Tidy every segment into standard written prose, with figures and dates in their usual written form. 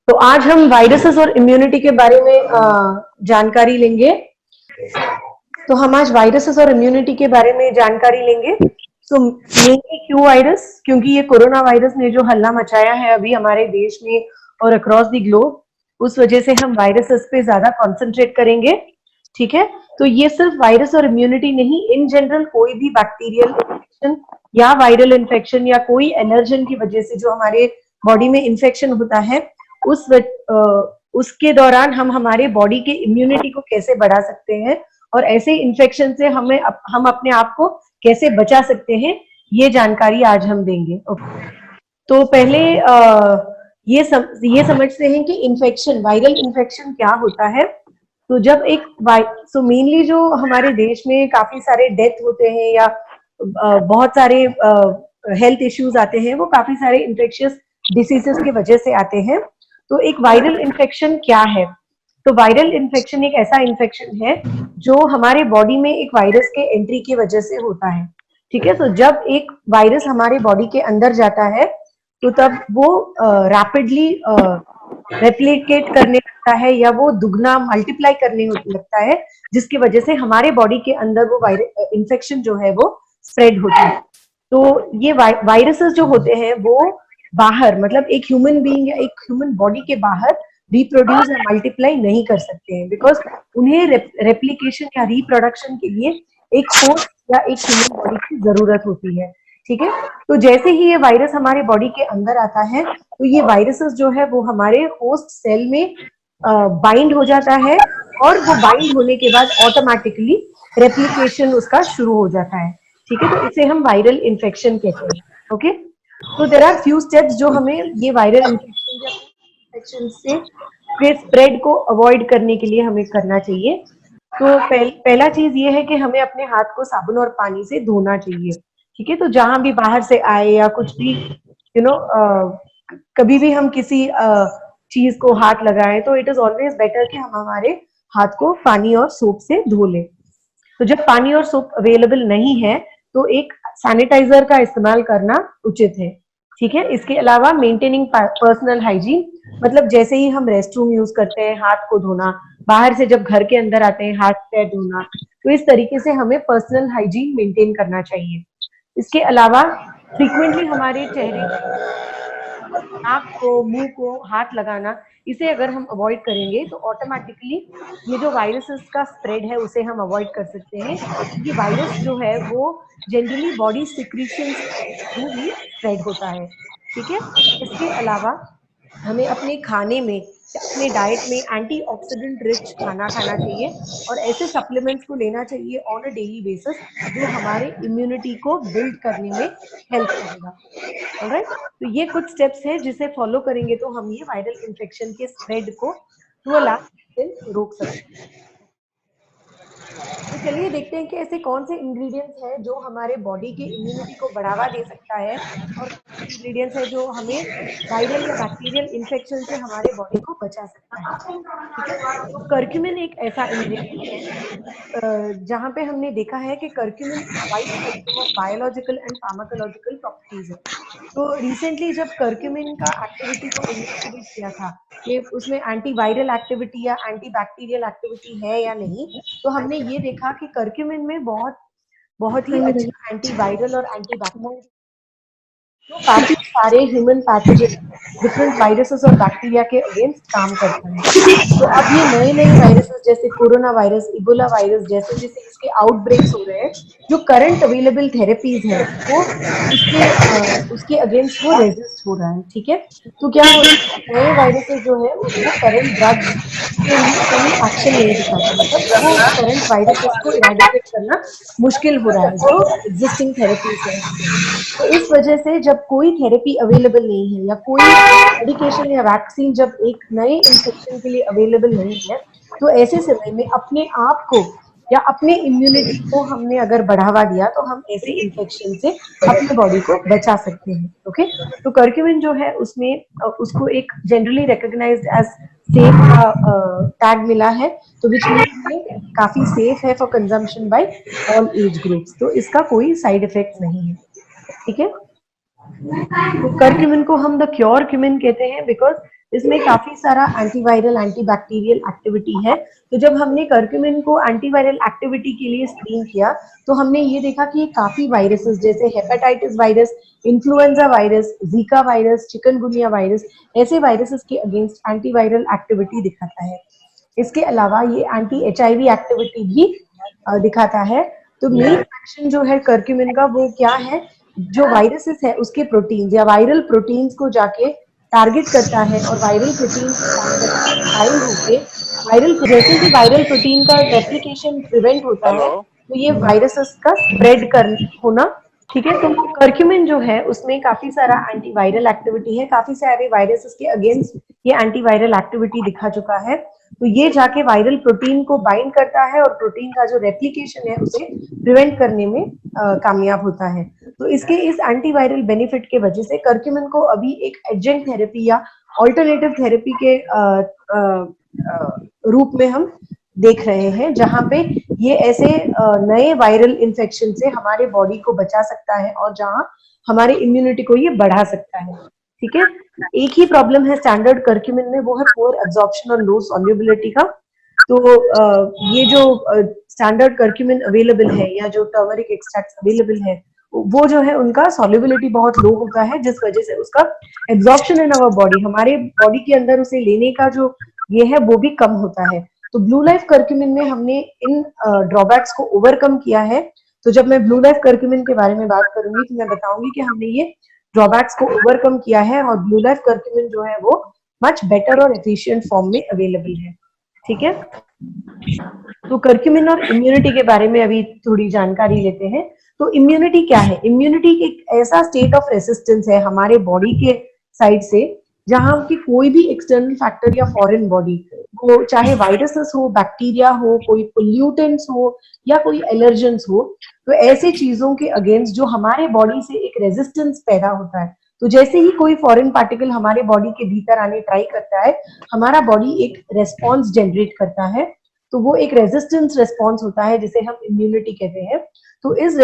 तो आज हम वायरसेस और इम्यूनिटी के बारे में जानकारी लेंगे। तो हम आज वायरसेस और इम्यूनिटी के बारे में जानकारी लेंगे। तो मेनली क्यों वायरस? क्योंकि ये कोरोना वायरस ने जो हल्ला मचाया है अभी हमारे देश में और अक्रॉस द ग्लोब, उस वजह से हम वायरसेस पे ज्यादा कॉन्सेंट्रेट करेंगे। ठीक है, तो ये सिर्फ वायरस और इम्यूनिटी नहीं, इन जनरल कोई भी बैक्टीरियल इन्फेक्शन या वायरल इन्फेक्शन या कोई एलर्जन की वजह से जो हमारे बॉडी में इन्फेक्शन होता है, उसके दौरान हम हमारे बॉडी के इम्यूनिटी को कैसे बढ़ा सकते हैं और ऐसे इन्फेक्शन से हम अपने आप को कैसे बचा सकते हैं, ये जानकारी आज हम देंगे। तो पहले ये समझते हैं कि इन्फेक्शन, वायरल इन्फेक्शन क्या होता है। तो जब सो मेनली जो हमारे देश में काफी सारे डेथ होते हैं या बहुत सारे हेल्थ इश्यूज आते हैं, वो काफी सारे इन्फेक्शियस डिसीजेस की वजह से आते हैं। तो एक वायरल इन्फेक्शन क्या है? तो वायरल इन्फेक्शन एक ऐसा इन्फेक्शन है जो हमारे बॉडी में एक वायरस के एंट्री की वजह से होता है। ठीक है, तो जब एक वायरस हमारे बॉडी के अंदर जाता है तो तब वो रैपिडली रेप्लिकेट करने लगता है या वो दुगना मल्टीप्लाई करने लगता है, जिसकी वजह से हमारे बॉडी के अंदर वो वायरस इन्फेक्शन जो है वो स्प्रेड होती है। तो ये वायरसेस जो होते हैं वो बाहर, मतलब एक ह्यूमन बीइंग या एक ह्यूमन बॉडी के बाहर रिप्रोड्यूस या मल्टीप्लाई नहीं कर सकते हैं, बिकॉज उन्हें रेप्लिकेशन या रिप्रोडक्शन के लिए एक होस्ट या एक ह्यूमन बॉडी की जरूरत होती है। ठीक है, तो जैसे ही ये वायरस हमारे बॉडी के अंदर आता है तो ये वायरसेस जो है वो हमारे होस्ट सेल में बाइंड हो जाता है और वो बाइंड होने के बाद ऑटोमेटिकली रेप्लिकेशन उसका शुरू हो जाता है। ठीक है, तो इसे हम वायरल इन्फेक्शन कहते हैं। ओके, तो देयर आर फ्यू स्टेप्स जो हमें ये वायरल इन्फेक्शन से स्प्रेड को अवॉइड करने के लिए हमें करना चाहिए। तो पहला चीज ये है कि हमें अपने हाथ को साबुन और पानी से धोना चाहिए। ठीक है, तो जहां भी बाहर से आए या कुछ भी कभी भी हम किसी चीज को हाथ लगाएं तो इट इज ऑलवेज बेटर कि हम हमारे हाथ को पानी और सोप से धो लें। तो जब पानी और सोप अवेलेबल नहीं है तो एक सैनिटाइजर का इस्तेमाल करना उचित है। ठीक है, इसके अलावा मेंटेनिंग पर्सनल हाइजीन, मतलब जैसे ही हम रेस्ट रूम यूज करते हैं हाथ को धोना, बाहर से जब घर के अंदर आते हैं हाथ पैर धोना, तो इस तरीके से हमें पर्सनल हाइजीन मेंटेन करना चाहिए। इसके अलावा फ्रीक्वेंटली हमारे चेहरे, नाक को, मुंह को हाथ लगाना, इसे अगर हम अवॉइड करेंगे तो ऑटोमेटिकली ये जो वायरसेस का स्प्रेड है उसे हम अवॉइड कर सकते हैं। ये वायरस जो है वो जनरली बॉडी सिक्रीशन थ्रू ही स्प्रेड होता है। ठीक है, इसके अलावा हमें अपने खाने में, अपने डाइट में एंटीऑक्सीडेंट रिच खाना खाना चाहिए और ऐसे सप्लीमेंट्स को लेना चाहिए ऑन अ डेली बेसिस जो हमारे इम्यूनिटी को बिल्ड करने में हेल्प करेगा। ऑलराइट, तो ये कुछ स्टेप्स हैं जिसे फॉलो करेंगे तो हम ये वायरल इन्फेक्शन के स्प्रेड को टू अ लार्ज एक्सटेंट रोक सकते हैं। तो चलिए देखते हैं कि ऐसे कौन से इंग्रेडिएंट्स हैं जो हमारे बॉडी के इम्यूनिटी को बढ़ावा दे सकता है और इंग्रेडिएंट्स है जो हमें वायरल या बैक्टीरियल इन्फेक्शन से हमारे बॉडी को बचा सकता है। ठीक है, तो कर्क्यूमिन एक ऐसा इंग्रेडिएंट है जहां पे हमने देखा है कि curcumin wide spectrum of biological and pharmacological properties है। तो रिसेंटली जब कर्क्यूमिन का एक्टिविटी को इन्वेस्टिगेट किया था कि उसमें एंटीवायरल एक्टिविटी या एंटीबैक्टीरियल एक्टिविटी है या नहीं, तो हमने ये देखा कि कर्क्यूमिन में बहुत ही अच्छा एंटीवायरल और एंटीबैक्टीरियल, जो काफी सारे ह्यूमन पैथोजन, डिफरेंट वायरसेस और बैक्टीरिया के अगेंस्ट काम करता है। तो अब ये नए नए वायरसेस जैसे कोरोना वायरस, इबोला वायरस, जैसे जैसे इसके आउटब्रेक्स हो रहे हैं, जो करंट अवेलेबल थेरेपीज है वो उसके अगेंस्ट वो रेजिस्ट हो रहा है। ठीक है, तो क्या हो रहा है, नए वायरसेस जो है वो करंट ड्रग्स के लिए कोई एक्शन नहीं दिखाते, मतलब वो करंट वायरसेस को इरेडिकेट करना मुश्किल हो रहा है जो एग्जिस्टिंग थेरेपीज है उससे। तो इस वजह से जब कोई थेरेपी अवेलेबल नहीं है या कोई मेडिकेशन या वैक्सीन जब एक नए इन्फेक्शन के लिए अवेलेबल नहीं है, तो ऐसे समय में अपने आप को या अपने इम्यूनिटी को हमने अगर बढ़ावा दिया तो हम ऐसे इन्फेक्शन से अपने बॉडी को बचा सकते हैं। ओके, तो कर्क्यूमिन जो है उसमें उसको एक जनरली रिकॉग्नाइज्ड एज सेफ का टैग मिला है, तो विच मीन्स काफी सेफ है for consumption by all age groups, तो इसका कोई साइड इफेक्ट नहीं है। ठीक है, तो कर्क्यूमिन को हम द क्योर क्यूमिन कहते हैं बिकॉज इसमें काफी सारा एंटीवायरल एंटीबैक्टीरियल एक्टिविटी है। तो जब हमने करक्यूमिन को एंटीवायरल एक्टिविटी के लिए स्क्रीन किया तो हमने ये देखा कि काफी वायरसेस जैसे hepatitis virus, influenza virus, Zika virus, chikungunya virus, ऐसे वायरसेस के अगेंस्ट एंटीवायरल एक्टिविटी दिखाता है। इसके अलावा ये एंटी HIV एक्टिविटी भी दिखाता है। तो मेन एक्शन जो है करक्यूमिन का वो क्या है, जो वायरसेस है उसके प्रोटीन या वायरल प्रोटीन्स को जाके टारगेट करता है और वायरल प्रोटीन बाइंड होके वायरल, जैसे ही वायरल प्रोटीन का रेप्लिकेशन प्रिवेंट होता है तो ये वायरसेस का स्प्रेड कर होना, ठीक है। तो करक्यूमिन जो है उसमें काफी सारा एंटीवायरल एक्टिविटी है, काफी सारे वायरसेस के अगेंस्ट ये एंटीवायरल एक्टिविटी दिखा चुका है। तो ये जाके वायरल प्रोटीन को बाइंड करता है और प्रोटीन का जो रेप्लिकेशन है उसे प्रिवेंट करने में कामयाब होता है। तो इसके इस एंटीवायरल बेनिफिट के वजह से करक्यूमिन को अभी एक एडजेंट थेरेपी या ऑल्टरनेटिव थेरेपी के रूप में हम देख रहे हैं, जहां पे ये ऐसे नए वायरल इन्फेक्शन से हमारे बॉडी को बचा सकता है और जहां हमारे इम्यूनिटी को ये बढ़ा सकता है, ठीक है। एक ही प्रॉब्लम है स्टैंडर्ड करक्यूमिन में, वो है पुअर एब्जॉर्प्शन और लो सॉल्युबिलिटी का। तो ये जो स्टैंडर्ड करक्यूमिन अवेलेबल है या जो टर्मरिक एक्सट्रैक्ट अवेलेबल है वो जो है उनका सॉल्युबिलिटी बहुत लो होता है, जिस वजह से उसका एब्जॉर्प्शन इन आवर बॉडी, हमारे बॉडी के अंदर उसे लेने का जो ये है वो भी कम होता है। तो ब्लू लाइफ करक्यूमिन में हमने इन ड्रॉबैक्स को ओवरकम किया है। तो जब मैं ब्लू लाइफ करक्यूमिन के बारे में बात करूंगी तो मैं बताऊंगी कि हमने ये ड्रॉबैक्स को ओवरकम किया है और ब्लू लाइफ करक्यूमिन जो है वो मच बेटर और एफिशिएंट फॉर्म में अवेलेबल है, ठीक है। तो करक्यूमिन और इम्यूनिटी के बारे में अभी थोड़ी जानकारी लेते हैं। तो इम्यूनिटी क्या है? इम्यूनिटी एक ऐसा स्टेट ऑफ रेसिस्टेंस है हमारे बॉडी के साइड से जहां की कोई भी एक्सटर्नल फैक्टर या फॉरेन बॉडी, वो चाहे वायरसेस हो, बैक्टीरिया हो, कोई पोल्यूटेंट्स हो या कोई एलर्जेंस हो, तो ऐसे चीजों के अगेंस्ट जो हमारे बॉडी से एक रेजिस्टेंस पैदा होता है। तो जैसे ही कोई फॉरेन पार्टिकल हमारे बॉडी के भीतर आने ट्राई करता है, हमारा बॉडी एक रेस्पॉन्स जनरेट करता है। तो वो एक रेजिस्टेंस रेस्पॉन्स होता है जिसे हम इम्यूनिटी कहते हैं। तो इस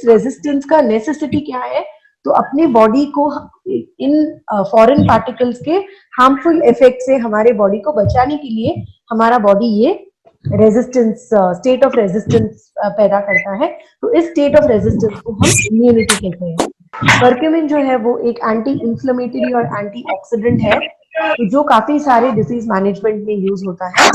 रेजिस्टेंस का नेसेसिटी क्या है? तो अपने बॉडी को इन फॉरेन पार्टिकल्स के हार्मफुल इफेक्ट से हमारे बॉडी को बचाने के लिए हमारा बॉडी ये रेजिस्टेंस, स्टेट ऑफ रेजिस्टेंस पैदा करता है। तो इस स्टेट ऑफ रेजिस्टेंस को हम इम्यूनिटी कहते हैं। करक्यूमिन जो है वो एक एंटी इंफ्लेमेटरी और एंटीऑक्सीडेंट है, तो जो काफी सारे डिजीज मैनेजमेंट में यूज होता है।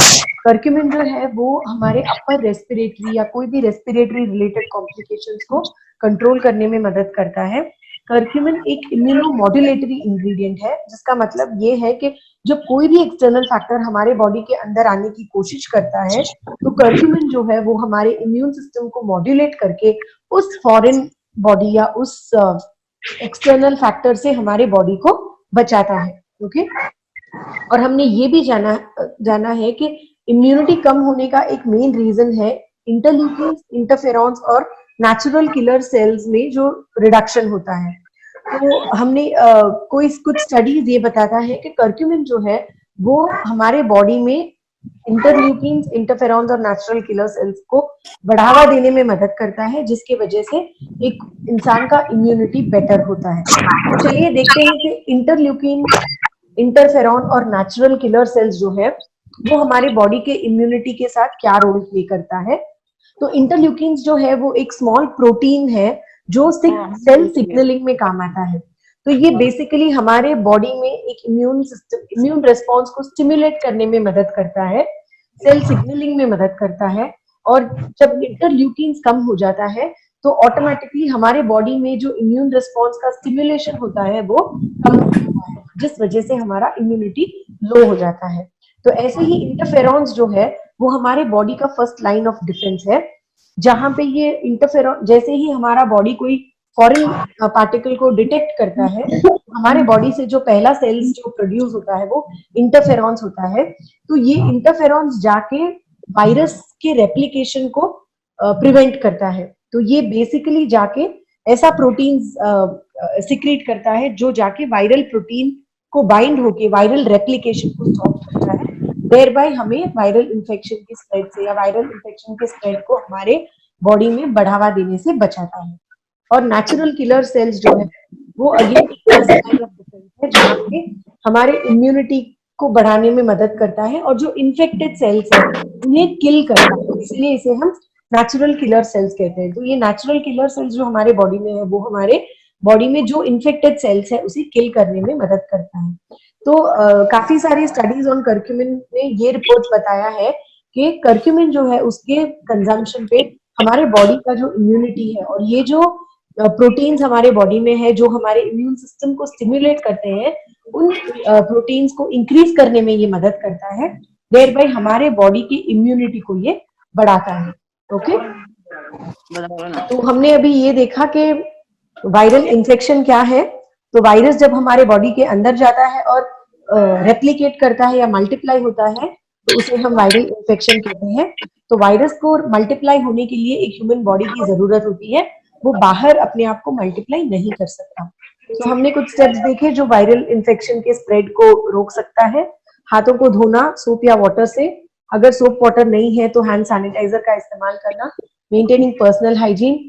करक्यूमिन जो है वो हमारे अपर रेस्पिरेटरी या कोई भी रेस्पिरेटरी रिलेटेड कॉम्प्लिकेशंस को कंट्रोल करने में मदद करता है। करक्यूमिन एक इम्यूनोमॉड्यूलेटरी इंग्रेडिएंट है, जिसका मतलब ये है कि जब कोई भी एक्सटर्नल फैक्टर हमारे बॉडी के अंदर आने की कोशिश करता है तो करक्यूमिन जो है वो हमारे इम्यून सिस्टम को मॉड्यूलेट करके उस फॉरेन बॉडी या उस एक्सटर्नल फैक्टर से हमारे बॉडी को बचाता है, ओके। और हमने ये भी जाना है कि इम्यूनिटी कम होने का एक मेन रीजन है इंटरल्यूकिन्स, इंटरफेरॉन्स और नेचुरल किलर सेल्स में जो रिडक्शन होता है। तो हमने कुछ स्टडीज ये बताता है कि करक्यूमिन जो है वो हमारे बॉडी में इंटरल्यूकिन्स, इंटरफेरॉन्स और नेचुरल किलर सेल्स को बढ़ावा देने में मदद करता है, जिसकी वजह से एक इंसान का इम्यूनिटी बेटर होता है। तो चलिए देखते हैं कि इंटरल्यूकिन, इंटरफेरॉन और नेचुरल किलर सेल्स जो है वो हमारे बॉडी के इम्यूनिटी के साथ क्या रोल प्ले करता है। तो इंटरल्यूकिन्स जो है वो एक स्मॉल प्रोटीन है जो सेल सिग्नलिंग में काम आता है। तो ये बेसिकली हमारे बॉडी में एक इम्यून रेस्पॉन्स को स्टिमुलेट करने में मदद करता है, सेल सिग्नलिंग में मदद करता है। और जब इंटरल्यूकिन्स कम हो जाता है तो ऑटोमेटिकली हमारे बॉडी में जो इम्यून रिस्पॉन्स का स्टिमुलेशन होता है वो कम हो जाता है, जिस वजह से हमारा इम्यूनिटी लो हो जाता है। तो ऐसे ही इंटरफेरॉन्स जो है वो हमारे बॉडी का फर्स्ट लाइन ऑफ डिफेंस है, जहां पे ये इंटरफेरॉन, जैसे ही हमारा बॉडी कोई फॉरेन पार्टिकल को डिटेक्ट करता है, हमारे बॉडी से जो पहला सेल्स जो प्रोड्यूस होता है वो इंटरफेरॉन्स होता है। तो ये इंटरफेरॉन्स जाके वायरस के रेप्लिकेशन को प्रिवेंट करता है। तो ये बेसिकली जाके ऐसा प्रोटीन सिक्रीट करता है जो जाके वायरल प्रोटीन को बाइंड होके वायरल रेप्लिकेशन को स्टॉप करता है, देयरबाय हमें वायरल इन्फेक्शन की स्प्रेड से या वायरल इन्फेक्शन के स्प्रेड को हमारे बॉडी में बढ़ावा देने से बचाता है। और नेचुरल किलर सेल्स जो है वो अगेन है जहाँ पे हमारे इम्यूनिटी को बढ़ाने में मदद करता है और जो इन्फेक्टेड सेल्स है उन्हें किल करता है, इसलिए इसे हम नेचुरल किलर सेल्स कहते हैं। तो ये नेचुरल किलर सेल्स जो हमारे बॉडी में है वो हमारे बॉडी में जो इन्फेक्टेड सेल्स है उसे किल करने में मदद करता है। तो काफी सारी स्टडीज ऑन कर्क्यूमिन ने ये रिपोर्ट बताया है कि कर्क्यूमिन जो है उसके कंजम्पशन पे हमारे बॉडी का जो इम्यूनिटी है और ये जो प्रोटीन्स हमारे बॉडी में है जो हमारे इम्यून सिस्टम को स्टिमुलेट करते हैं उन प्रोटीन्स को इंक्रीज करने में ये मदद करता है, देयर बाय हमारे बॉडी की इम्यूनिटी को ये बढ़ाता है। ओके, तो हमने अभी ये देखा कि वायरल इन्फेक्शन क्या है। तो वायरस जब हमारे बॉडी के अंदर जाता है और रेप्लिकेट करता है या मल्टीप्लाई होता है तो उसे हम वायरल इन्फेक्शन कहते हैं। तो वायरस को मल्टीप्लाई होने के लिए एक ह्यूमन बॉडी की जरूरत होती है, वो बाहर अपने आप को मल्टीप्लाई नहीं कर सकता। तो हमने कुछ स्टेप्स देखे जो वायरल इन्फेक्शन के स्प्रेड को रोक सकता है। हाथों को धोना सोप या वाटर से, अगर सोप वाटर नहीं है तो हैंड सैनिटाइजर का इस्तेमाल करना, मेंटेनिंग पर्सनल हाइजीन,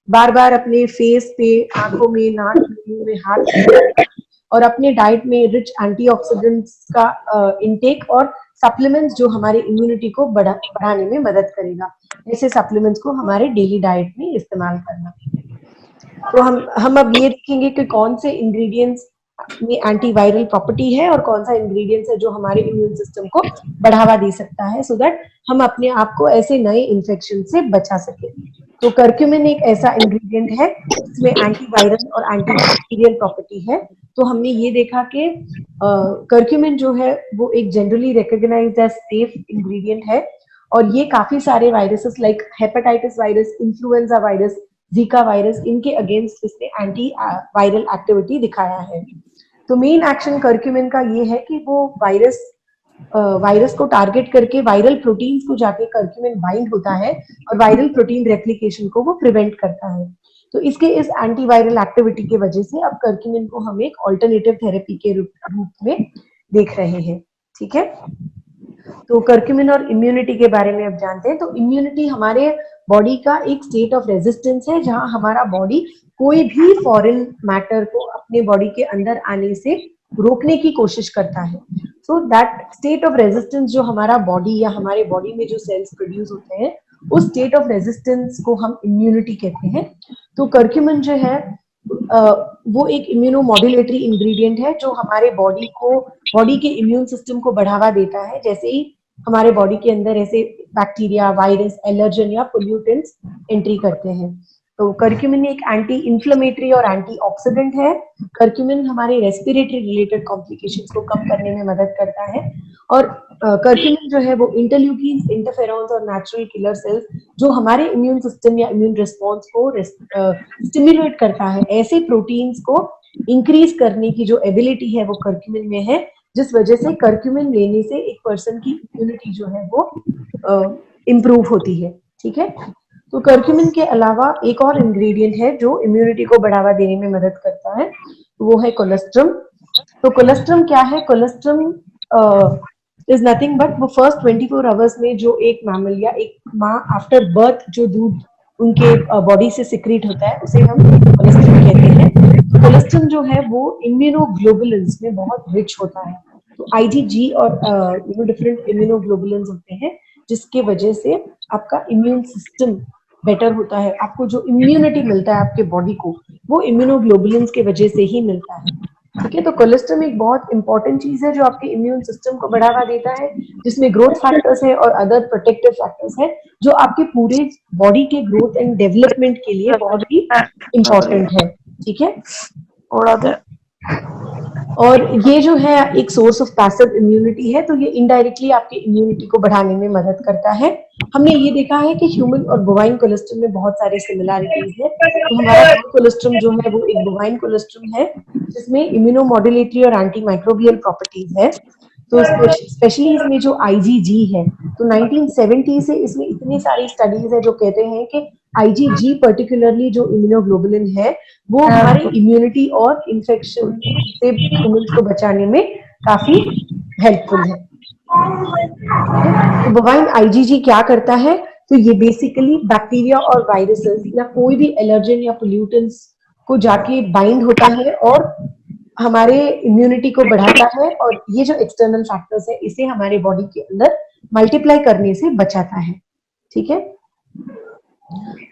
बार बार अपने फेस पे, आंखों में, नाक में, मुंह में हाथ और अपने डाइट में रिच एंटीऑक्सीडेंट्स का इंटेक और सप्लीमेंट्स जो हमारे इम्यूनिटी को बढ़ाने में मदद करेगा, ऐसे सप्लीमेंट्स को हमारे डेली डाइट में इस्तेमाल करना। तो हम अब ये देखेंगे कि कौन से इंग्रेडिएंट्स में एंटीवायरल प्रॉपर्टी है और कौन सा इंग्रेडिएंट्स है जो हमारे इम्यून सिस्टम को बढ़ावा दे सकता है, सो दैट हम अपने आप को ऐसे नए इन्फेक्शन से बचा सके। तो कर्क्यूमिन एक ऐसा इंग्रेडिएंट है जिसमें एंटीवायरल और एंटीबैक्टीरियल प्रॉपर्टी है। तो हमने ये देखा कि कर्क्यूमिन जो है वो एक generally recognised as safe ingredient है और ये काफी सारे viruses like hepatitis virus, influenza virus, Zika virus, इनके अगेंस्ट इसने एंटी वायरल एक्टिविटी दिखाया है। तो मेन एक्शन कर्क्यूमिन का ये है कि वो वायरस को टारगेट करके वायरल प्रोटीन्स को जाके कर्क्यूमिन बाइंड होता है और वायरल प्रोटीन रेप्लिकेशन को वो प्रिवेंट करता है। तो इसके इस एंटीवायरल एक्टिविटी की वजह से अब कर्क्यूमिन को हम एक ऑल्टरनेटिव थेरेपी के रूप में देख रहे हैं। ठीक है, तो कर्क्यूमिन और इम्यूनिटी के बारे में अब जानते हैं। तो इम्यूनिटी हमारे बॉडी का एक स्टेट ऑफ रेजिस्टेंस है जहां हमारा बॉडी कोई भी फॉरेन मैटर को अपने बॉडी के अंदर आने से रोकने की कोशिश करता है। So that state of resistance जो हमारा बॉडी या हमारे बॉडी में जो सेल्स प्रोड्यूस होते हैं उस स्टेट ऑफ रेजिस्टेंस को हम इम्यूनिटी कहते हैं। तो कर्क्यूमिन जो है वो एक इम्यूनोमॉड्यूलेटरी इंग्रेडिएंट है जो हमारे बॉडी के इम्यून सिस्टम को बढ़ावा देता है। जैसे ही हमारे बॉडी के अंदर ऐसे बैक्टीरिया, वायरस, एलर्जन या पोल्यूटेंट्स एंट्री करते हैं। तो कर्क्यूमिन एक एंटी इंफ्लेमेटरी और एंटी ऑक्सीडेंट है। कर्क्यूमिन हमारे रेस्पिरेटरी रिलेटेड कॉम्प्लिकेशंस को कम करने में मदद करता है और कर्क्यूमिन जो है वो इंटरल्यूकिन्स, इंटरफेरॉन्स और नेचुरल किलर सेल्स जो हमारे इम्यून सिस्टम या इम्यून रिस्पॉन्स को स्टिमुलेट करता है, ऐसे प्रोटीन्स को इंक्रीज करने की जो एबिलिटी है वो कर्क्यूमिन में है, जिस वजह से कर्क्यूमिन लेने से एक पर्सन की इम्यूनिटी जो है वो इम्प्रूव होती है। ठीक है, तो कर्क्यूमिन के अलावा एक और इंग्रेडिएंट है जो इम्यूनिटी को बढ़ावा देने में मदद करता है, वो है कोलेस्ट्रम। तो कोलेस्ट्रम क्या है? कोलेस्ट्रम इज नथिंग बट वो फर्स्ट 24 आवर्स में जो एक मैमल या एक माँ आफ्टर बर्थ जो दूध उनके बॉडी से सिक्रीट होता है उसे हम कोलेस्ट्रम कहते हैं। तो कोलेस्ट्रम जो है वो इम्यूनोग्लोबुलिन्स में बहुत रिच होता है। तो आईजीजी और डिफरेंट इम्यूनोग्लोबुलिन्स होते हैं जिसके वजह से आपका इम्यून सिस्टम बेटर होता है। आपको जो इम्यूनिटी मिलता है आपके बॉडी को वो इम्यूनोग्लोबुलिन्स के वजह से ही मिलता है। ठीक है, तो कोलेस्ट्रम एक बहुत इंपॉर्टेंट चीज है जो आपके इम्यून सिस्टम को बढ़ावा देता है, जिसमें ग्रोथ फैक्टर्स है और अदर प्रोटेक्टिव फैक्टर्स है जो आपके पूरे बॉडी के ग्रोथ एंड डेवलपमेंट के लिए बहुत ही इंपॉर्टेंट है। ठीक है, और ये जो है एक सोर्स ऑफ पैसिव इम्यूनिटी है, तो ये इनडायरेक्टली आपकी इम्यूनिटी को बढ़ाने में मदद करता है। हमने ये देखा है कि ह्यूमन और बोवाइन कोलेस्ट्रम में बहुत सारे सिमिलैरिटीज है। तो हमारा कोलेस्ट्रम जो है वो एक बोवाइन कोलेस्ट्रम है जिसमें इम्यूनोमॉड्यूलेटरी और एंटी माइक्रोबियल प्रॉपर्टीज है। तो स्पेशली इसमें जो आईजीजी है, तो 1970 से इसमें इतनी सारी स्टडीज है जो कहते हैं कि आईजीजी पर्टिकुलरली जो इम्यूनोग्लोबुलिन है वो हमारे इम्यूनिटी और इन्फेक्शन से ह्यूमंस को बचाने में काफी हेल्पफुल है। तो बोवाइन आईजीजी क्या करता है? तो ये बेसिकली बैक्टीरिया और वायरसेस या कोई भी एलर्जन या पोल्यूटेंट्स को जाके बाइंड होता है और हमारे इम्यूनिटी को बढ़ाता है और ये जो एक्सटर्नल फैक्टर्स है इसे हमारे बॉडी के अंदर मल्टीप्लाई करने से बचाता है। ठीक है,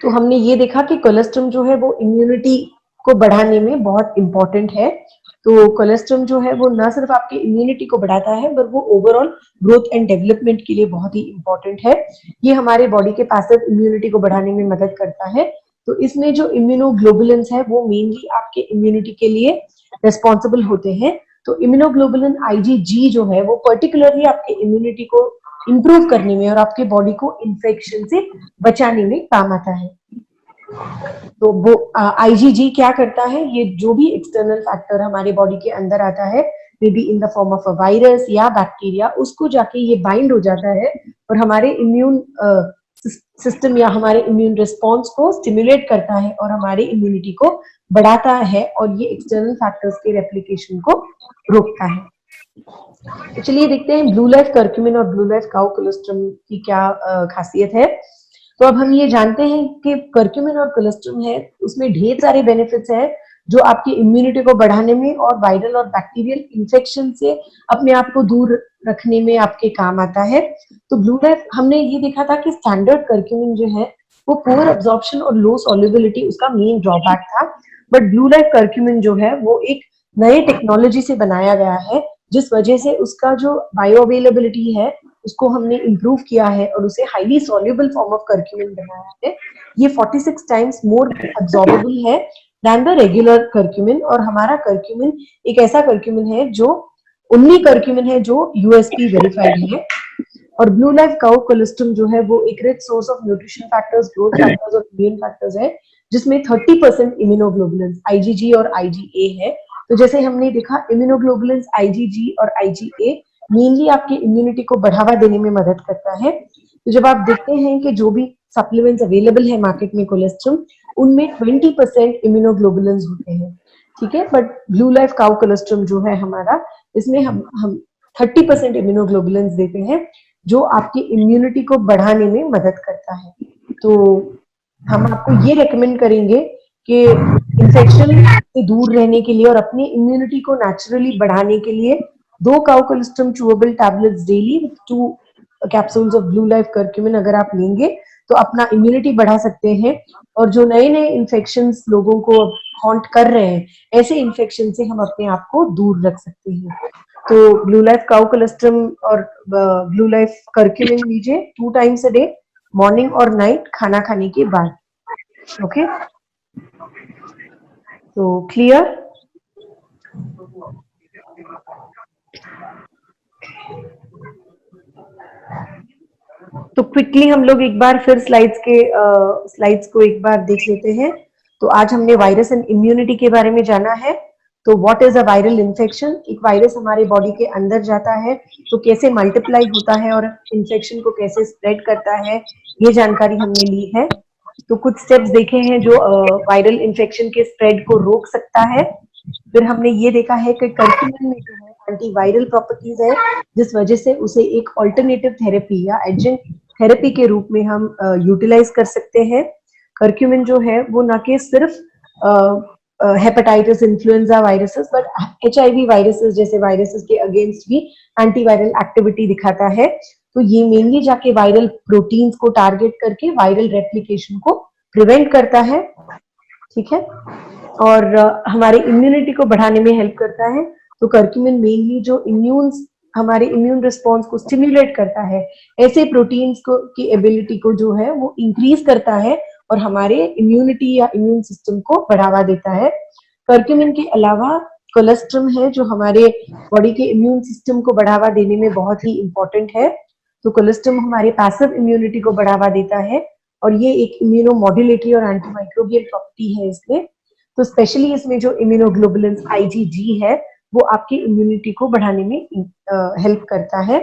तो हमने ये देखा कि कोलेस्ट्रम जो है वो इम्यूनिटी को बढ़ाने में बहुत इंपॉर्टेंट है। तो कोलेस्ट्रम जो है वो ना सिर्फ आपके इम्यूनिटी को बढ़ाता है पर वो ओवरऑल ग्रोथ एंड डेवलपमेंट के लिए बहुत ही इंपॉर्टेंट है। ये हमारे बॉडी के पैसिव इम्यूनिटी को बढ़ाने में मदद करता है। तो इसमें जो इम्यूनोग्लोबुलिन्स है वो मेनली आपके इम्यूनिटी के लिए रिस्पॉन्सिबल होते हैं। तो इम्यूनोग्लोबुलिन आईजीजी जो है वो पर्टिकुलरली आपके इम्यूनिटी को इंप्रूव करने में और आपके बॉडी को इन्फेक्शन से बचाने में काम आता है। तो वो आईजीजी क्या करता है, ये जो भी एक्सटर्नल फैक्टर हमारे बॉडी के अंदर आता है, may be in the form of a virus या बैक्टीरिया, उसको जाके ये बाइंड हो जाता है और हमारे इम्यून सिस्टम या हमारे इम्यून रिस्पॉन्स को स्टिमुलेट करता है और हमारे इम्यूनिटी को बढ़ाता है और ये एक्सटर्नल फैक्टर्स के रेप्लिकेशन को रोकता है। तो चलिए देखते हैं ब्लू लाइफ कर्क्यूमिन और ब्लू लाइफ काउ कोलेस्ट्रम की क्या खासियत है। तो अब हम ये जानते हैं कि कर्क्यूमिन और कोलेस्ट्रम है उसमें ढेर सारे बेनिफिट्स हैं जो आपकी इम्यूनिटी को बढ़ाने में और वायरल और बैक्टीरियल इन्फेक्शन से अपने आप को दूर रखने में आपके काम आता है। तो ब्लू लाइफ हमने ये देखा था कि स्टैंडर्ड कर्क्यूमिन जो है वो पुअर एब्जॉर्प्शन और लो सॉल्युबिलिटी उसका मेन ड्रॉबैक था, बट ब्लू लाइफ कर्क्यूमिन जो है वो एक नए टेक्नोलॉजी से बनाया गया है जिस वजह से उसका जो बायो अवेलेबिलिटी है उसको हमने इम्प्रूव किया है और उसे highly soluble form of curcumin बनाया है। ये 46 टाइम्स मोर एब्जॉर्बेबल है दैन द रेगुलर कर्क्यूमिन और हमारा कर्क्यूमिन एक ऐसा कर्क्यूमिन है जो ओनली कर्क्यूमिन है जो यूएसपी वेरीफाइड है। और ब्लू लाइफ काउ कोलेस्ट्रम जो है वो एक rich source of nutrition factors, growth factors और इम्यून फैक्टर्स है जिसमें 30% इम्यूनोग्लोबुलिन्स आईजीजी और आईजीए है। तो जैसे हमने देखा इम्यूनोग्लोबुलिन्स आईजीजी और आईजीए मेनली आपके इम्यूनिटी को बढ़ावा देने में मदद करता है। तो जब आप देखते हैं कि जो भी सप्लीमेंट्स अवेलेबल है मार्केट में कोलेस्ट्रम उनमें 20% इम्यूनोग्लोबुलिन्स होते हैं। ठीक है, but blue life cow colostrum जो है हमारा इसमें हम 30% इम्यूनोग्लोबुलिन्स देते हैं जो आपकी इम्यूनिटी को बढ़ाने में मदद करता है। तो हम आपको ये रेकमेंड करेंगे कि इन्फेक्शन से दूर रहने के लिए और अपनी इम्यूनिटी को नेचुरली बढ़ाने के लिए 2 cow colostrum chewable tablets daily with 2 capsules of blue life curcumin अगर आप लेंगे तो अपना इम्यूनिटी बढ़ा सकते हैं और जो नए नए इन्फेक्शंस लोगों को हॉन्ट कर रहे हैं ऐसे इन्फेक्शन से हम अपने आप को दूर रख सकते हैं। तो ब्लू लाइफ काउ कोलेस्ट्रम और ब्लू लाइफ कर्क्यूमिन लीजिए 2 टाइम्स अ डे, मॉर्निंग और नाइट खाना खाने के बाद। ओके, तो क्लियर? तो क्विकली हम लोग एक बार फिर स्लाइड्स को एक बार देख लेते हैं। तो आज हमने वायरस एंड इम्यूनिटी के बारे में जाना है। तो what is a viral infection? एक वायरस हमारे बॉडी के अंदर जाता है तो कैसे मल्टीप्लाई होता है और इन्फेक्शन को कैसे स्प्रेड करता है ये जानकारी हमने ली है। तो कुछ स्टेप्स देखे हैं जो वायरल इन्फेक्शन के स्प्रेड को रोक सकता है। फिर हमने ये देखा है कि कर्क्यूमिन में जो है एंटीवायरल प्रॉपर्टीज है जिस वजह से उसे एक ऑल्टरनेटिव थेरेपी या एडजंक्ट थेरेपी के रूप में हम यूटिलाइज कर सकते हैं। कर्क्यूमिन जो है वो न कि सिर्फ hepatitis, influenza viruses but HIV viruses जैसे वायरसेस के अगेंस्ट भी एंटीवायरल एक्टिविटी दिखाता है। तो ये मेनली जाके वायरल प्रोटीन्स को टारगेट करके वायरल रेप्लिकेशन को प्रिवेंट करता है। ठीक है, और हमारे इम्यूनिटी को बढ़ाने में हेल्प करता है। तो कर्क्यूमिन मेनली जो हमारे इम्यून रिस्पॉन्स को स्टिमुलेट करता है, ऐसे प्रोटीन्स को की एबिलिटी को जो है वो इंक्रीज करता है और हमारे इम्यूनिटी या इम्यून सिस्टम को बढ़ावा देता है। कर्क्यूमिन के अलावा कोलेस्ट्रम है जो हमारे बॉडी के इम्यून सिस्टम को बढ़ावा देने में बहुत ही इंपॉर्टेंट है। तो कोलेस्ट्रम हमारे पैसिव इम्यूनिटी को बढ़ावा देता है और ये एक इम्यूनोमॉड्यूलेटरी और एंटीमाइक्रोबियल प्रॉपर्टी है इसमें। तो स्पेशली इसमें जो इम्यूनोग्लोबुलिन्स आईजीजी है वो आपकी इम्यूनिटी को बढ़ाने में हेल्प करता है।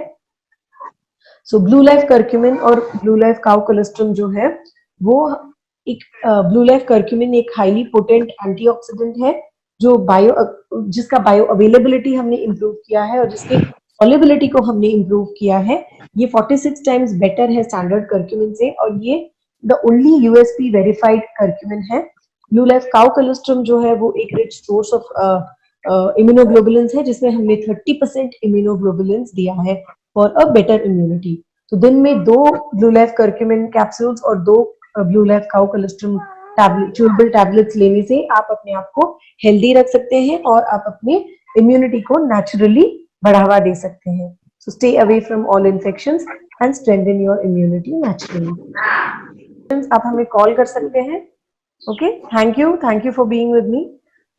सो ब्लू लाइफ कर्क्यूमिन और ब्लू लाइफ काउ कोलेस्ट्रम जो है वो एक ब्लू लाइफ कर्क्यूमिन एक हाईली पोटेंट एंटीऑक्सीडेंट है जो जिसका बायो अवेलेबिलिटी हमने इम्प्रूव किया है और जिसकी सॉल्युबिलिटी को हमने इम्प्रूव किया है। ये 46 टाइम्स बेटर है स्टैंडर्ड कर्क्यूमिन से और ये the only USP verified curcumin है। ब्लू लाइफ काउ कोलेस्ट्रम जो है वो एक रिच सोर्स ऑफ इम्यूनोग्लोबुलिन्स है जिसमें हमने 30% इम्यूनोग्लोबुलिन्स दिया है फॉर अ बेटर इम्यूनिटी। तो दिन में 2 ब्लू लाइफ करक्यूमिन कैप्सूल्स और 2 blue life cow cholesterol tablet chewable tablets लेने से आप अपने आप को हेल्दी रख सकते हैं और आप अपने इम्यूनिटी को नेचुरली बढ़ावा दे सकते हैं। So stay away from all infections and strengthen your immunity naturally. आप हमें कॉल कर सकते हैं। Okay, thank you for being with me.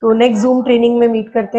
तो नेक्स्ट जूम ट्रेनिंग में मीट करते हैं।